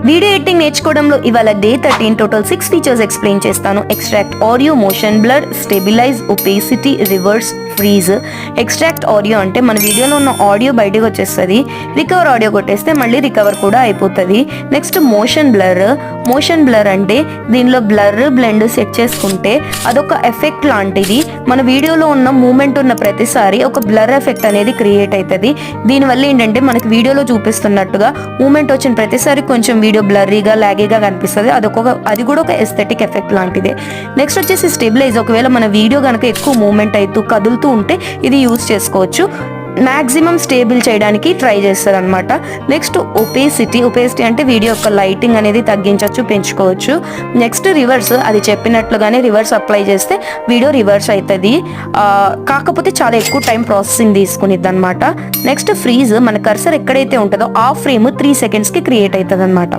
Video editing నేర్చుకోవడంలో ఇవాళ day 13 total 6 features explain చేస్తాను. Extract audio, motion blur, stabilise, opacity, reverse, freeze. Extract audio అంటే మన వీడియోలో ఉన్న ఆడియో బయటకు వచ్చేస్తుంది. రికవర్ ఆడియో కొట్టేస్తే మళ్ళీ రికవర్ కూడా అయిపోతుంది. Next motion blur. Motion blur అంటే దీనిలో బ్లర్ బ్లెండ్ సెట్ చేసుకుంటే అదొక ఎఫెక్ట్ లాంటిది. మన వీడియోలో ఉన్న మూమెంట్ ఉన్న ప్రతిసారి ఒక బ్లర్ ఎఫెక్ట్ అనేది క్రియేట్ అవుతుంది. దీనివల్ల ఏంటంటే మనకి వీడియోలో చూపిస్తున్నట్టుగా మూమెంట్ వచ్చిన ప్రతిసారి కొంచెం వీడియో బ్లర్రీగా లాగీగా కనిపిస్తుంది. అది కూడా ఒక ఎస్థెటిక్ ఎఫెక్ట్ లాంటిదే. నెక్స్ట్ వచ్చేసి స్టెబిలైజ్. ఒకవేళ మన వీడియో కనుక ఎక్కువ మూమెంట్ అవుతూ కదులుతూ ఉంటే ఇది యూజ్ చేసుకోవచ్చు. మ్యాక్సిమం స్టేబుల్ చేయడానికి ట్రై చేస్తారు అనమాట. Next opacity. ఒపేసిటీ అంటే వీడియో యొక్క లైటింగ్ అనేది తగ్గించవచ్చు, పెంచుకోవచ్చు. Next reverse. అది చెప్పినట్లుగానే రివర్స్ అప్లై చేస్తే వీడియో రివర్స్ అవుతుంది, కాకపోతే చాలా ఎక్కువ టైం ప్రాసెసింగ్ తీసుకునిద్ది అనమాట. Next freeze. మన కర్సర్ ఎక్కడైతే ఉంటుందో ఆ ఫ్రేమ్ 3 సెకండ్స్కి క్రియేట్ అవుతుంది అనమాట.